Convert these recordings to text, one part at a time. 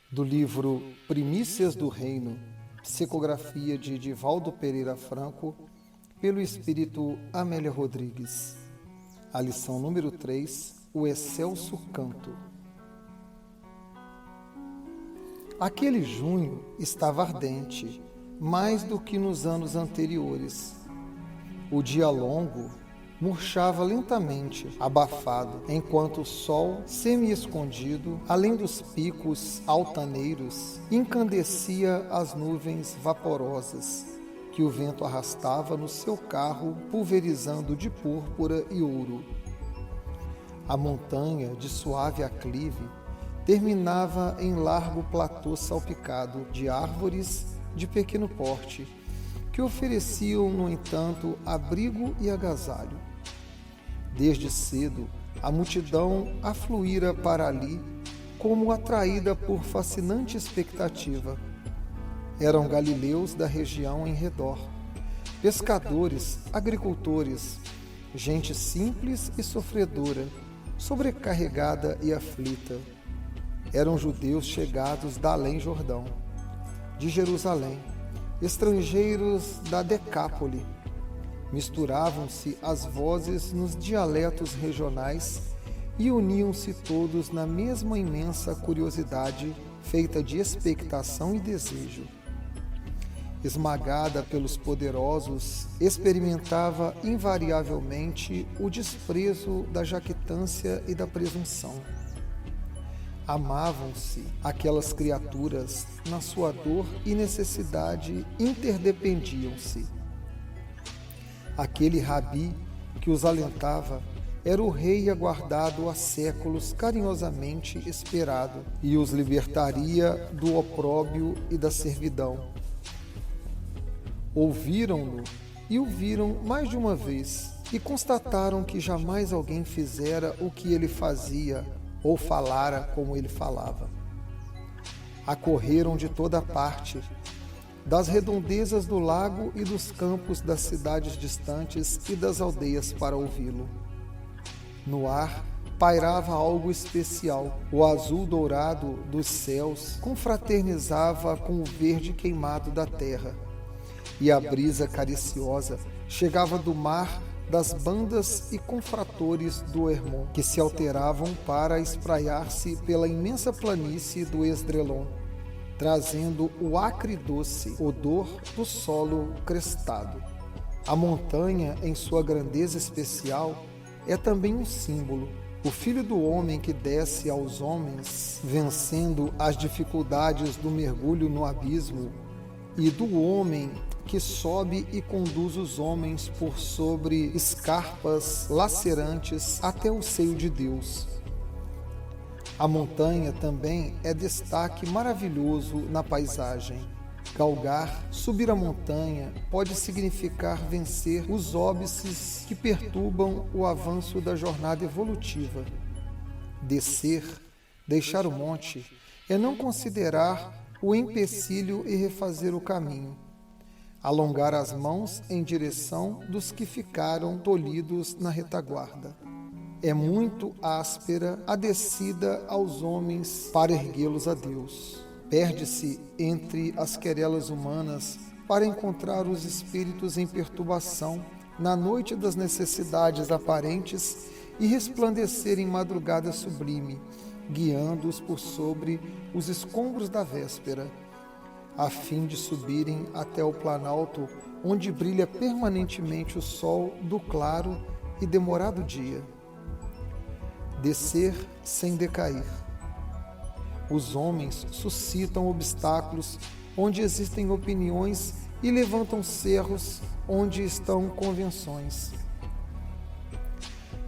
Do livro Primícias do Reino, psicografia de Divaldo Pereira Franco, pelo espírito Amélia Rodrigues. A lição número 3, o excelso canto. Aquele junho estava ardente, mais do que nos anos anteriores. O dia longo murchava lentamente, abafado, enquanto o sol, semi-escondido, além dos picos altaneiros, encandecia as nuvens vaporosas que o vento arrastava no seu carro, pulverizando de púrpura e ouro. A montanha, de suave aclive, terminava em largo platô salpicado de árvores de pequeno porte, que ofereciam, no entanto, abrigo e agasalho. Desde cedo, a multidão afluíra para ali, como atraída por fascinante expectativa. Eram galileus da região em redor, pescadores, agricultores, gente simples e sofredora, sobrecarregada e aflita. Eram judeus chegados da além Jordão, de Jerusalém, estrangeiros da Decápole. Misturavam-se as vozes nos dialetos regionais e uniam-se todos na mesma imensa curiosidade feita de expectação e desejo. Esmagada pelos poderosos, experimentava invariavelmente o desprezo da jactância e da presunção. Amavam-se aquelas criaturas, na sua dor e necessidade interdependiam-se. Aquele rabi que os alentava era o rei aguardado há séculos, carinhosamente esperado, e os libertaria do opróbrio e da servidão. Ouviram-no e o viram mais de uma vez, e constataram que jamais alguém fizera o que ele fazia, ou falara como ele falava. Acorreram de toda parte, das redondezas do lago e dos campos das cidades distantes e das aldeias para ouvi-lo. No ar pairava algo especial. O azul dourado dos céus confraternizava com o verde queimado da terra, e a brisa cariciosa chegava do mar, das bandas e confratores do Hermon, que se alteravam para espraiar-se pela imensa planície do Esdrelon, trazendo o acre e doce odor do solo crestado. A montanha, em sua grandeza especial, é também um símbolo. O Filho do Homem que desce aos homens, vencendo as dificuldades do mergulho no abismo, e do homem que sobe e conduz os homens por sobre escarpas lacerantes até o seio de Deus. A montanha também é destaque maravilhoso na paisagem. Galgar, subir a montanha, pode significar vencer os óbices que perturbam o avanço da jornada evolutiva. Descer, deixar o monte, é não considerar o empecilho e refazer o caminho. Alongar as mãos em direção dos que ficaram tolhidos na retaguarda. É muito áspera a descida aos homens para erguê-los a Deus. Perde-se entre as querelas humanas para encontrar os espíritos em perturbação na noite das necessidades aparentes e resplandecer em madrugada sublime, guiando-os por sobre os escombros da véspera, a fim de subirem até o planalto onde brilha permanentemente o sol do claro e demorado dia. Descer sem decair. Os homens suscitam obstáculos onde existem opiniões e levantam cerros onde estão convenções.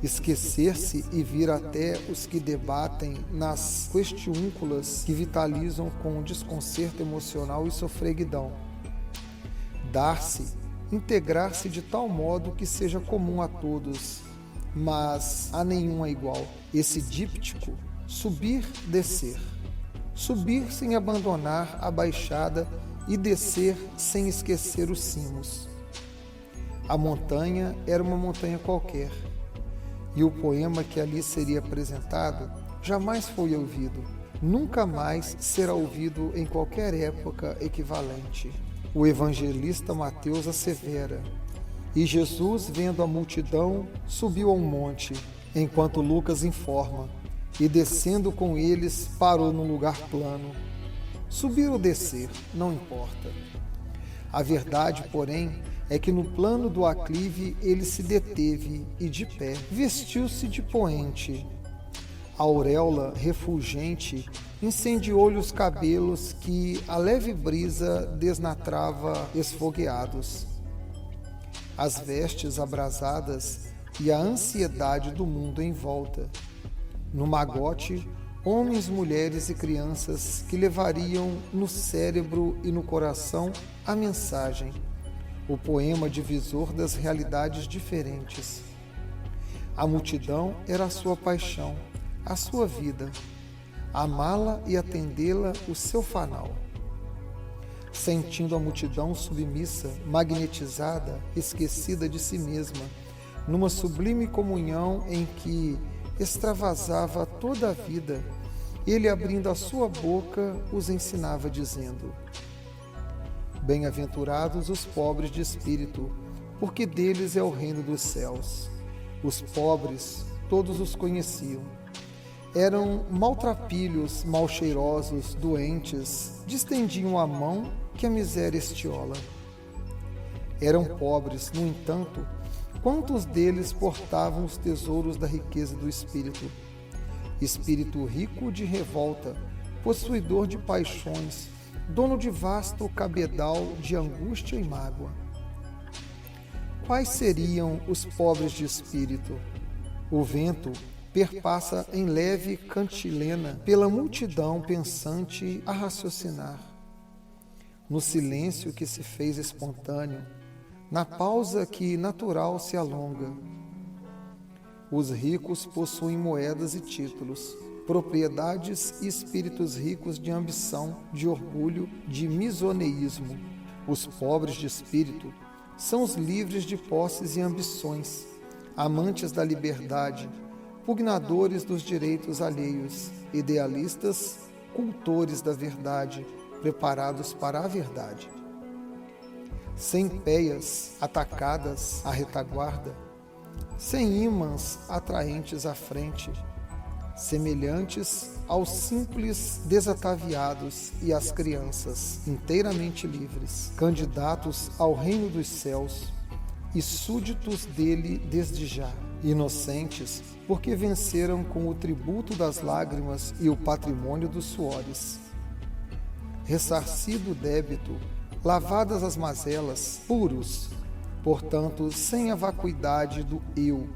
Esquecer-se e vir até os que debatem nas questiúnculas que vitalizam com desconcerto emocional e sofreguidão. Dar-se, integrar-se de tal modo que seja comum a todos, mas a nenhum é igual. Esse díptico, subir, descer. Subir sem abandonar a baixada e descer sem esquecer os cimos. A montanha era uma montanha qualquer, e o poema que ali seria apresentado jamais foi ouvido. nunca mais será ouvido em qualquer época equivalente. O evangelista Mateus assevera: e Jesus, vendo a multidão, subiu a um monte, enquanto Lucas informa, e descendo com eles, parou num lugar plano. Subir ou descer, não importa. A verdade, porém, é que no plano do aclive ele se deteve e, de pé, vestiu-se de poente. A auréola refulgente incendiou-lhe os cabelos que a leve brisa desnatrava esfogueados. As vestes abrasadas e a ansiedade do mundo em volta. No magote, homens, mulheres e crianças que levariam no cérebro e no coração a mensagem, o poema divisor das realidades diferentes. A multidão era a sua paixão, a sua vida, amá-la e atendê-la o seu fanal. Sentindo a multidão submissa, magnetizada, esquecida de si mesma, numa sublime comunhão em que extravasava toda a vida, ele, abrindo a sua boca, os ensinava dizendo: bem-aventurados os pobres de espírito, porque deles é o reino dos céus. Os pobres, todos os conheciam. Eram maltrapilhos, mal-cheirosos, doentes, distendiam a mão que a miséria estiola. Eram pobres, no entanto, quantos deles portavam os tesouros da riqueza do espírito? Espírito rico de revolta, possuidor de paixões, dono de vasto cabedal de angústia e mágoa. Quais seriam os pobres de espírito? O vento perpassa em leve cantilena pela multidão pensante a raciocinar. No silêncio que se fez espontâneo, na pausa que natural se alonga. Os ricos possuem moedas e títulos, propriedades e espíritos ricos de ambição, de orgulho, de misoneísmo. Os pobres de espírito são os livres de posses e ambições, amantes da liberdade, pugnadores dos direitos alheios, idealistas, cultores da verdade, preparados para a verdade. Sem peias atacadas à retaguarda, sem ímãs atraentes à frente, semelhantes aos simples desataviados e às crianças inteiramente livres, candidatos ao reino dos céus e súditos dele desde já, inocentes porque venceram com o tributo das lágrimas e o patrimônio dos suores. Ressarcido o débito, lavadas as mazelas, puros, portanto, sem a vacuidade do eu,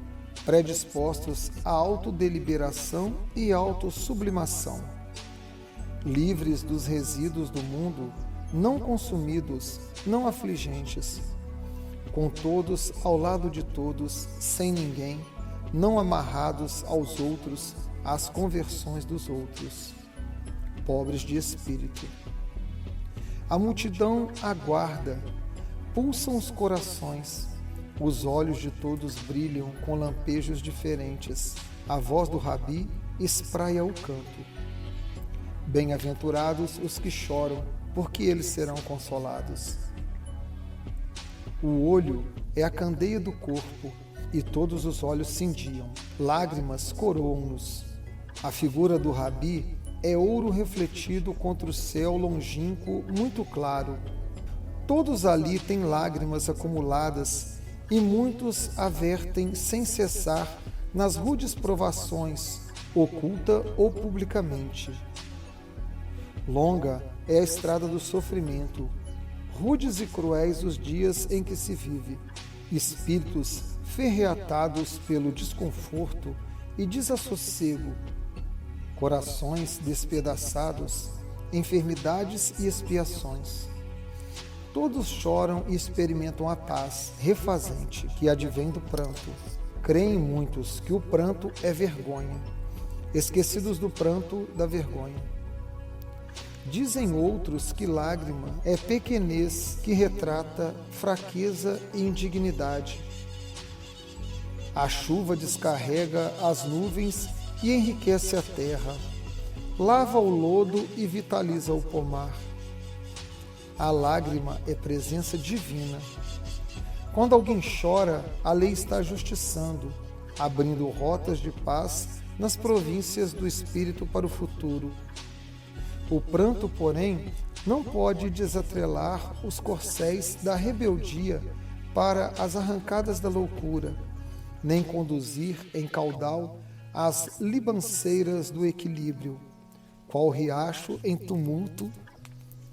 predispostos à autodeliberação e autossublimação, livres dos resíduos do mundo, não consumidos, não afligentes, com todos ao lado de todos, sem ninguém, não amarrados aos outros, às conversões dos outros, pobres de espírito. A multidão aguarda, pulsam os corações, os olhos de todos brilham com lampejos diferentes, a voz do Rabi espraia o canto. Bem-aventurados os que choram, porque eles serão consolados. O olho é a candeia do corpo, e todos os olhos cindiam, lágrimas coroam-nos. A figura do Rabi é ouro refletido contra o céu longínquo muito claro. Todos ali têm lágrimas acumuladas, e muitos a vertem sem cessar nas rudes provações, oculta ou publicamente. Longa é a estrada do sofrimento, rudes e cruéis os dias em que se vive, espíritos ferreatados pelo desconforto e desassossego, corações despedaçados, enfermidades e expiações. Todos choram e experimentam a paz refazente que advém do pranto. Creem muitos que o pranto é vergonha, esquecidos do pranto da vergonha. Dizem outros que lágrima é pequenez que retrata fraqueza e indignidade. A chuva descarrega as nuvens e enriquece a terra. lava o lodo e vitaliza o pomar. A lágrima é presença divina. Quando alguém chora, a lei está justiçando, abrindo rotas de paz nas províncias do espírito para o futuro. O pranto, porém, não pode desatrelar os corcéis da rebeldia para as arrancadas da loucura, nem conduzir em caudal as libanceiras do equilíbrio, qual riacho em tumulto,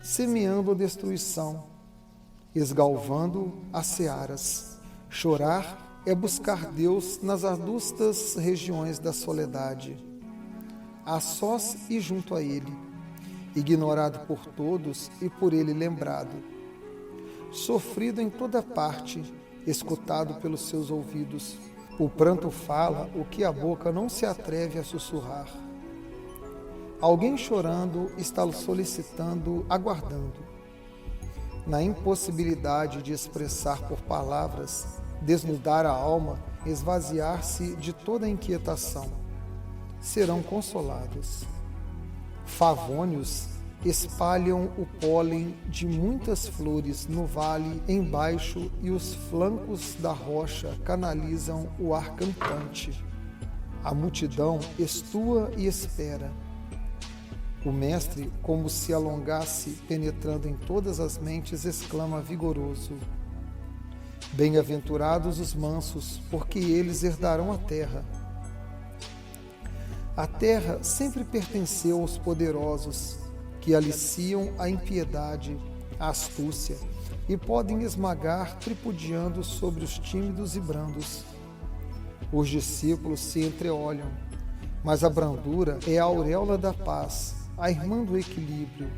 semeando a destruição, esgalvando as searas. Chorar é buscar Deus nas adustas regiões da soledade, a sós e junto a Ele, ignorado por todos e por Ele lembrado, sofrido em toda parte, escutado pelos seus ouvidos. O pranto fala o que a boca não se atreve a sussurrar. Alguém chorando está solicitando, aguardando. Na impossibilidade de expressar por palavras, desnudar a alma, esvaziar-se de toda inquietação, serão consolados. Favônios espalham o pólen de muitas flores no vale embaixo e os flancos da rocha canalizam o ar cantante. A multidão estua e espera. O mestre, como se alongasse penetrando em todas as mentes, exclama vigoroso: Bem-aventurados os mansos, porque eles herdarão a terra. A terra sempre pertenceu aos poderosos, que aliciam a impiedade, a astúcia, e podem esmagar tripudiando sobre os tímidos e brandos. Os discípulos se entreolham, mas a brandura é a auréola da paz, a irmã do equilíbrio.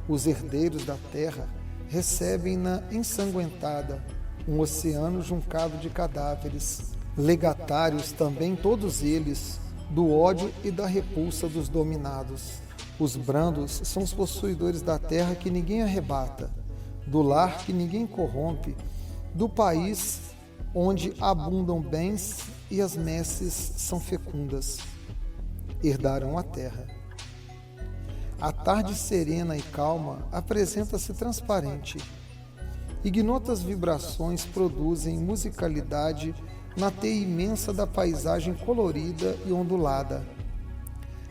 Os herdeiros da terra recebem-na ensanguentada, um oceano juncado de cadáveres, legatários também todos eles, do ódio e da repulsa dos dominados. Os brandos são os possuidores da terra que ninguém arrebata, do lar que ninguém corrompe, do país onde abundam bens e as messes são fecundas. Herdarão a terra. A tarde serena e calma apresenta-se transparente. Ignotas vibrações produzem musicalidade na teia imensa da paisagem colorida e ondulada.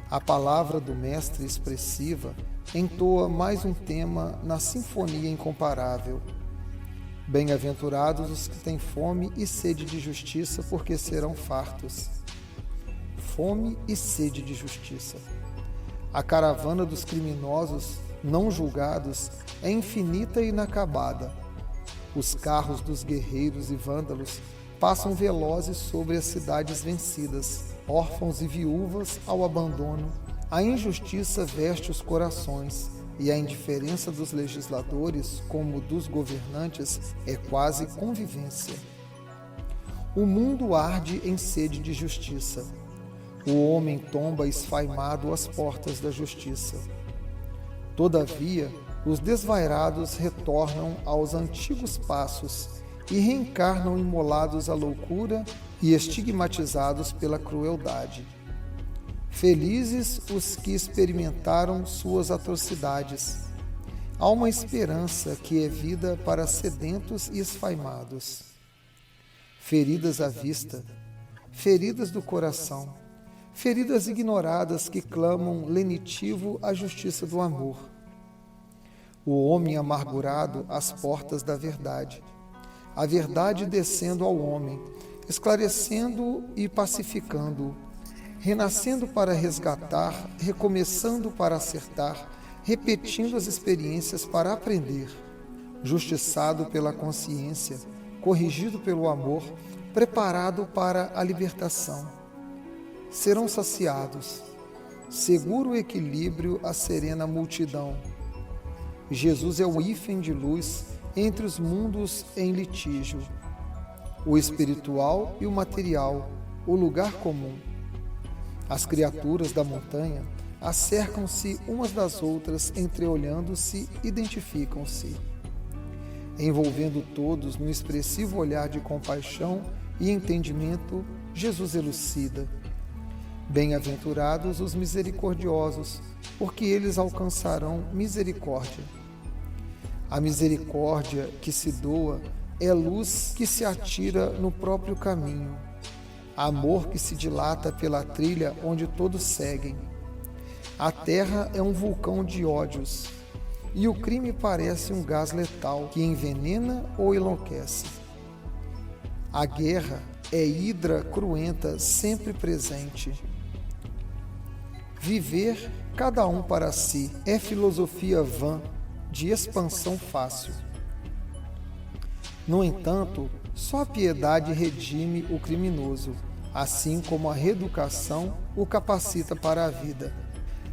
A palavra do mestre expressiva entoa mais um tema na sinfonia incomparável. Bem-aventurados os que têm fome e sede de justiça, porque serão fartos. Fome e sede de justiça. A caravana dos criminosos não julgados é infinita e inacabada. Os carros dos guerreiros e vândalos passam velozes sobre as cidades vencidas, órfãos e viúvas ao abandono. A injustiça veste os corações, e a indiferença dos legisladores, como dos governantes, é quase convivência. O mundo arde em sede de justiça. O homem tomba esfaimado às portas da justiça. Todavia, os desvairados retornam aos antigos passos e reencarnam imolados à loucura e estigmatizados pela crueldade. Felizes os que experimentaram suas atrocidades. Há uma esperança que é vida para sedentos e esfaimados. Feridas à vista, feridas do coração, feridas ignoradas que clamam lenitivo a justiça do amor. O homem amargurado às portas da verdade. A verdade descendo ao homem, esclarecendo e pacificando-o, renascendo para resgatar, recomeçando para acertar, repetindo as experiências para aprender, justiçado pela consciência, corrigido pelo amor, preparado para a libertação. Serão saciados, seguro equilíbrio a serena multidão. Jesus é o hífen de luz entre os mundos em litígio, o espiritual e o material, o lugar comum. As criaturas da montanha acercam-se umas das outras, entreolhando-se, identificam-se. Envolvendo todos no expressivo olhar de compaixão e entendimento, Jesus elucida. Bem-aventurados os misericordiosos, porque eles alcançarão misericórdia. A misericórdia que se doa é luz que se atira no próprio caminho, amor que se dilata pela trilha onde todos seguem. A terra é um vulcão de ódios, e o crime parece um gás letal que envenena ou enlouquece. A guerra é hidra cruenta sempre presente. Viver cada um para si é filosofia vã de expansão fácil. No entanto, só a piedade redime o criminoso, assim como a reeducação o capacita para a vida.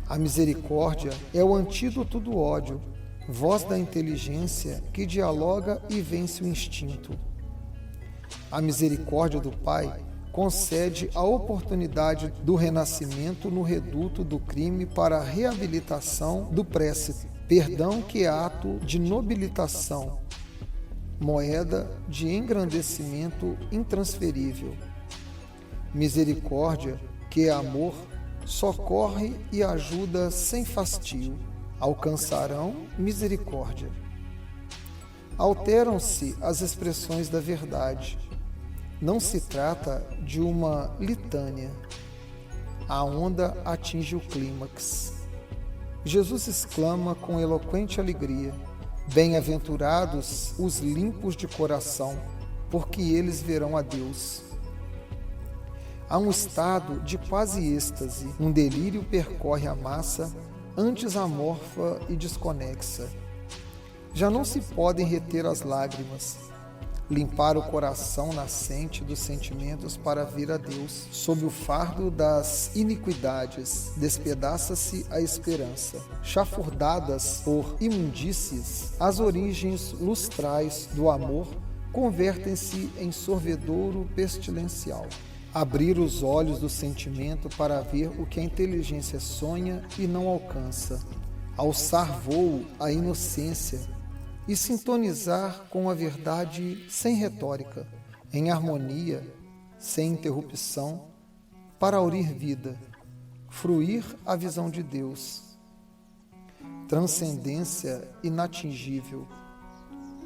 A misericórdia é o antídoto do ódio, voz da inteligência que dialoga e vence o instinto. A misericórdia do Pai concede a oportunidade do renascimento no reduto do crime para a reabilitação do précito, perdão que é ato de nobilitação, moeda de engrandecimento intransferível. Misericórdia, que é amor, socorre e ajuda sem fastio. Alcançarão misericórdia. Alteram-se as expressões da verdade. Não se trata de uma litânia. A onda atinge o clímax. Jesus exclama com eloquente alegria: Bem-aventurados os limpos de coração, porque eles verão a Deus. Há um estado de quase êxtase, um delírio percorre a massa, antes amorfa e desconexa. Já não se podem reter as lágrimas, limpar o coração nascente dos sentimentos para vir a Deus. Sob o fardo das iniquidades, despedaça-se a esperança. Chafurdadas por imundícies, as origens lustrais do amor convertem-se em sorvedouro pestilencial. Abrir os olhos do sentimento para ver o que a inteligência sonha e não alcança. Alçar voo à inocência e sintonizar com a verdade sem retórica, em harmonia, sem interrupção, para aurir vida, fruir a visão de Deus. Transcendência inatingível,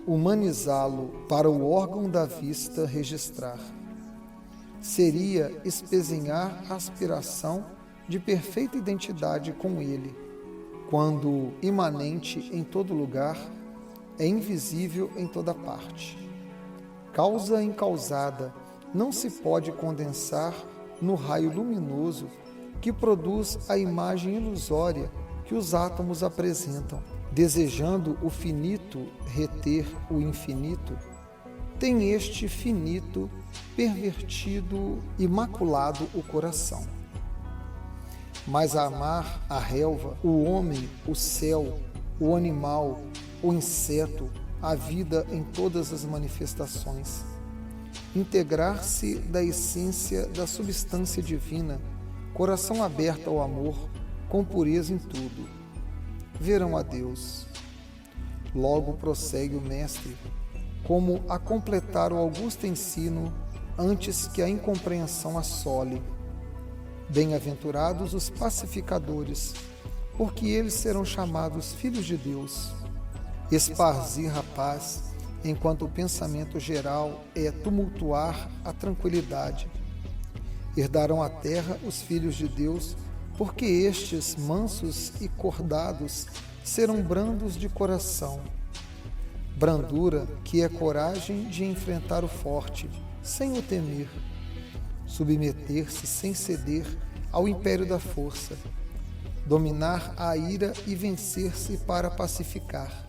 humanizá-lo para o órgão da vista registrar. Seria espezinhar a aspiração de perfeita identidade com ele, quando imanente em todo lugar, é invisível em toda parte. Causa encausada não se pode condensar no raio luminoso que produz a imagem ilusória que os átomos apresentam. Desejando o finito reter o infinito, tem este finito pervertido e maculado o coração. Mas a amar a relva, o homem, o céu, o animal, o inseto, a vida em todas as manifestações, integrar-se da essência da substância divina, coração aberto ao amor, com pureza em tudo, verão a Deus. Logo prossegue o mestre, como a completar o augusto ensino antes que a incompreensão assole. Bem-aventurados os pacificadores, porque eles serão chamados filhos de Deus. Esparzir a paz, enquanto o pensamento geral é tumultuar a tranquilidade. Herdarão a terra os filhos de Deus, porque estes, mansos e cordados, serão brandos de coração. Brandura que é coragem de enfrentar o forte, sem o temer. Submeter-se sem ceder ao império da força. Dominar a ira e vencer-se para pacificar.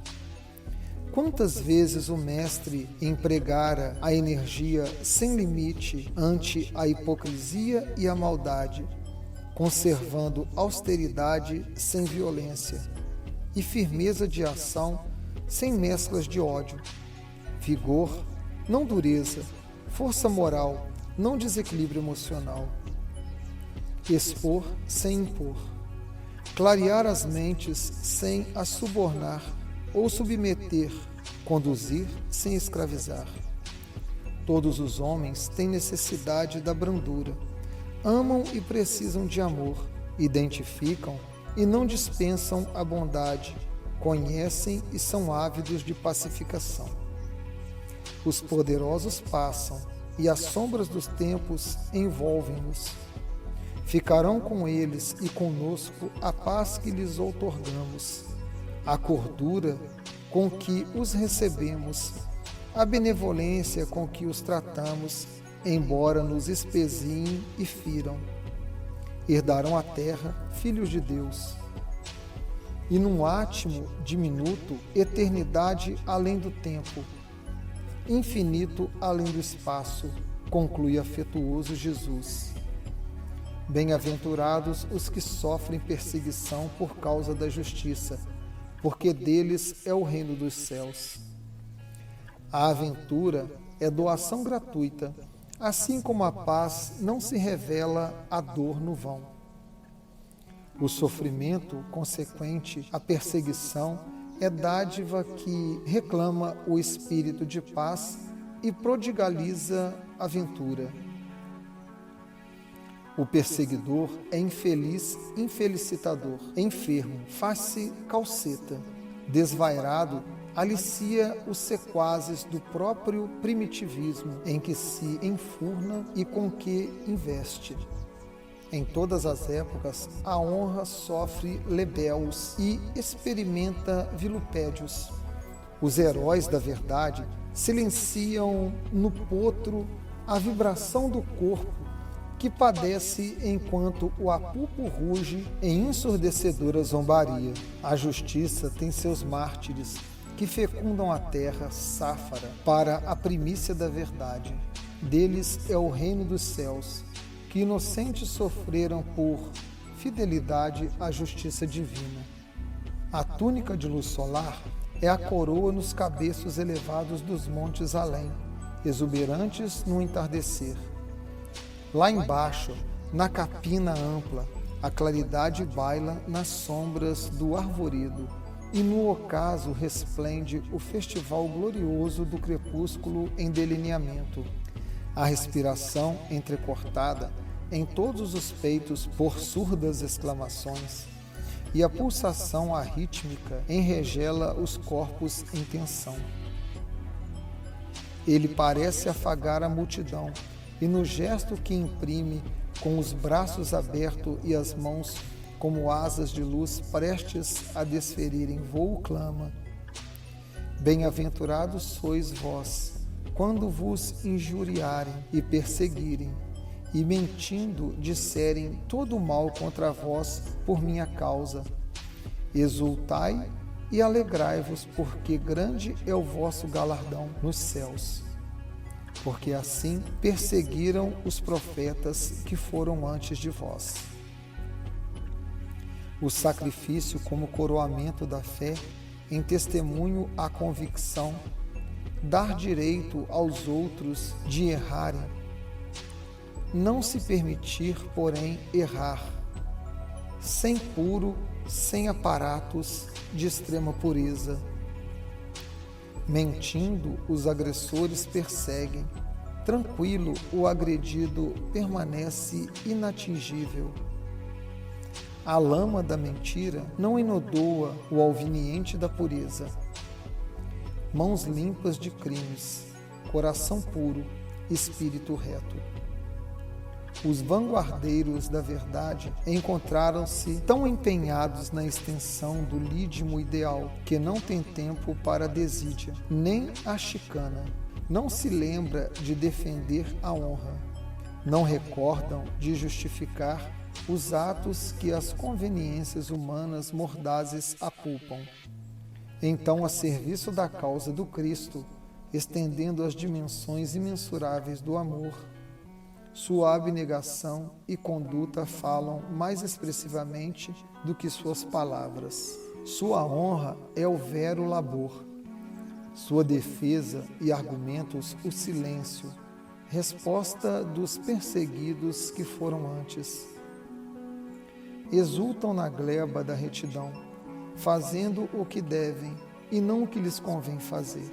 Quantas vezes o mestre empregara a energia sem limite ante a hipocrisia e a maldade, conservando austeridade sem violência e firmeza de ação sem mesclas de ódio, vigor, não dureza, força moral, não desequilíbrio emocional, expor sem impor, clarear as mentes sem as subornar ou submeter, conduzir sem escravizar. Todos os homens têm necessidade da brandura, amam e precisam de amor, identificam e não dispensam a bondade, conhecem e são ávidos de pacificação. Os poderosos passam e as sombras dos tempos envolvem-nos. Ficarão com eles e conosco a paz que lhes outorgamos, a cordura com que os recebemos, a benevolência com que os tratamos, embora nos espeziem e firam. Herdarão a terra, filhos de Deus. E num átimo diminuto, eternidade além do tempo, infinito além do espaço, conclui afetuoso Jesus. Bem-aventurados os que sofrem perseguição por causa da justiça, porque deles é o reino dos céus. A aventura é doação gratuita, assim como a paz não se revela a dor no vão. O sofrimento consequente à perseguição é dádiva que reclama o espírito de paz e prodigaliza a ventura. O perseguidor é infeliz, infelicitador, enfermo, faz-se calceta, desvairado, alicia os sequazes do próprio primitivismo em que se enfurna e com que investe. Em todas as épocas, a honra sofre lebelos e experimenta vilupédios. Os heróis da verdade silenciam no potro a vibração do corpo que padece enquanto o apupo ruge em ensurdecedora zombaria. A justiça tem seus mártires que fecundam a terra sáfara para a primícia da verdade. Deles é o reino dos céus, que inocentes sofreram por fidelidade à justiça divina. A túnica de luz solar é a coroa nos cabeços elevados dos montes além, exuberantes no entardecer. Lá embaixo, na capina ampla, a claridade baila nas sombras do arvoredo, e no ocaso resplende o festival glorioso do crepúsculo em delineamento. A respiração entrecortada em todos os peitos por surdas exclamações, e a pulsação arrítmica enregela os corpos em tensão. Ele parece afagar a multidão, e no gesto que imprime, com os braços abertos e as mãos como asas de luz prestes a desferir em voo, clama: Bem-aventurados sois vós, quando vos injuriarem e perseguirem, e mentindo disserem todo o mal contra vós por minha causa. Exultai e alegrai-vos, porque grande é o vosso galardão nos céus. Porque assim perseguiram os profetas que foram antes de vós. O sacrifício como coroamento da fé, em testemunho à convicção, dar direito aos outros de errarem, não se permitir, porém, errar, sem puro, sem aparatos de extrema pureza. Mentindo, os agressores perseguem. Tranquilo, o agredido permanece inatingível. A lama da mentira não enodoa o alviniente da pureza. Mãos limpas de crimes, coração puro, espírito reto. Os vanguardeiros da verdade encontraram-se tão empenhados na extensão do lídimo ideal que não tem tempo para a desídia, nem a chicana. Não se lembra de defender a honra. Não recordam de justificar os atos que as conveniências humanas mordazes apupam. Então, a serviço da causa do Cristo, estendendo as dimensões imensuráveis do amor, sua abnegação e conduta falam mais expressivamente do que suas palavras. Sua honra é o vero labor. Sua defesa e argumentos, o silêncio, resposta dos perseguidos que foram antes. Exultam na gleba da retidão, fazendo o que devem e não o que lhes convém fazer.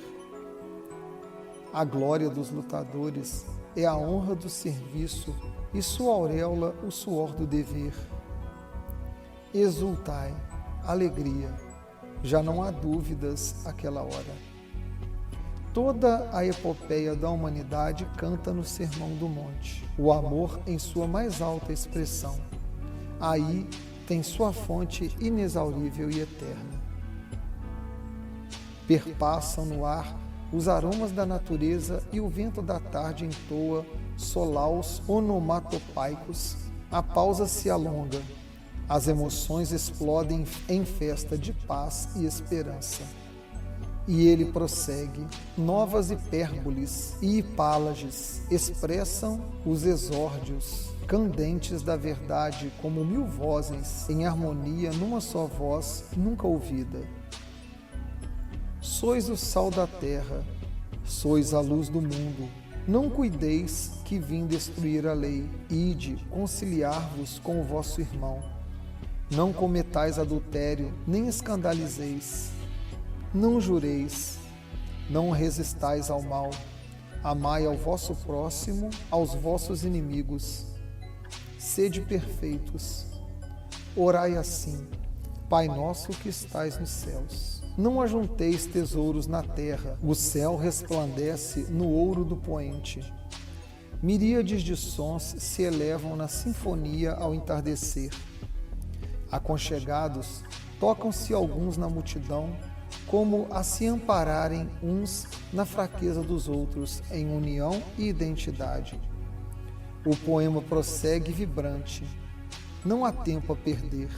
A glória dos lutadores é a honra do serviço e sua auréola o suor do dever. Exultai, alegria, já não há dúvidas àquela hora. Toda a epopeia da humanidade canta no Sermão do Monte, o amor em sua mais alta expressão. Aí tem sua fonte inexaurível e eterna. Perpassam no ar os aromas da natureza e o vento da tarde entoa solaus onomatopaicos. A pausa se alonga, as emoções explodem em festa de paz e esperança. E ele prossegue, novas hipérboles e hipálages expressam os exórdios candentes da verdade como 1000 vozes em harmonia numa só voz nunca ouvida. Sois o sal da terra, sois a luz do mundo. Não cuideis que vim destruir a lei, ide conciliar-vos com o vosso irmão. Não cometais adultério, nem escandalizeis. Não jureis, não resistais ao mal, amai ao vosso próximo, aos vossos inimigos. Sede perfeitos. Orai assim, Pai nosso que estais nos céus. Não ajunteis tesouros na terra, o céu resplandece no ouro do poente. Miríades de sons se elevam na sinfonia ao entardecer. Aconchegados, tocam-se alguns na multidão, como a se ampararem uns na fraqueza dos outros, em união e identidade. O poema prossegue vibrante. Não há tempo a perder.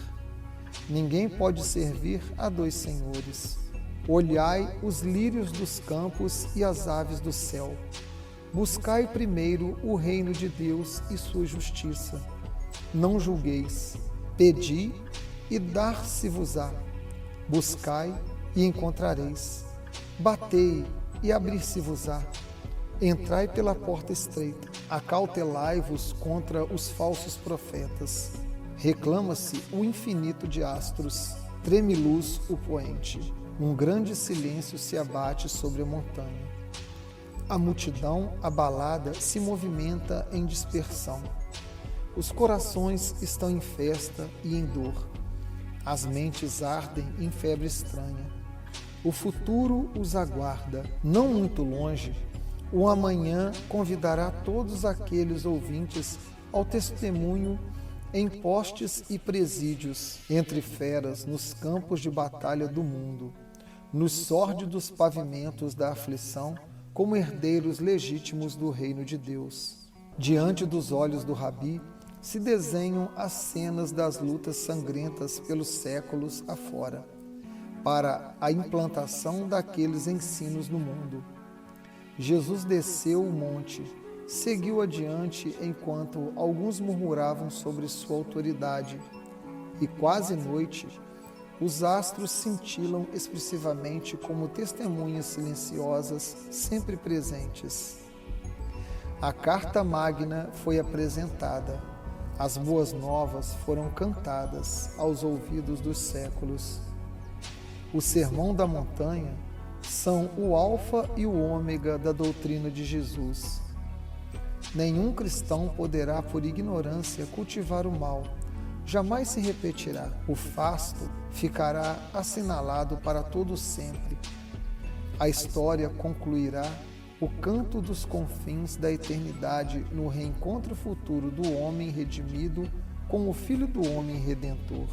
Ninguém pode servir a 2 senhores. Olhai os lírios dos campos e as aves do céu. Buscai primeiro o reino de Deus e sua justiça. Não julgueis. Pedi e dar-se-vos-á. Buscai e encontrareis. Batei e abrir-se-vos-á. Entrai pela porta estreita. Acautelai-vos contra os falsos profetas. Reclama-se o infinito de astros. Treme-luz o poente. Um grande silêncio se abate sobre a montanha. A multidão abalada se movimenta em dispersão. Os corações estão em festa e em dor. As mentes ardem em febre estranha. O futuro os aguarda, não muito longe. O amanhã convidará todos aqueles ouvintes ao testemunho em postes e presídios, entre feras, nos campos de batalha do mundo, nos sórdidos pavimentos da aflição, como herdeiros legítimos do reino de Deus. Diante dos olhos do Rabi se desenham as cenas das lutas sangrentas pelos séculos afora, para a implantação daqueles ensinos no mundo. Jesus desceu o monte, seguiu adiante enquanto alguns murmuravam sobre sua autoridade, e quase noite, os astros cintilam expressivamente como testemunhas silenciosas sempre presentes. A carta magna foi apresentada, as boas novas foram cantadas aos ouvidos dos séculos. O Sermão da Montanha são o alfa e o ômega da doutrina de Jesus. Nenhum cristão poderá, por ignorância, cultivar o mal. Jamais se repetirá. O fasto ficará assinalado para todo sempre. A história concluirá o canto dos confins da eternidade no reencontro futuro do homem redimido com o Filho do Homem Redentor.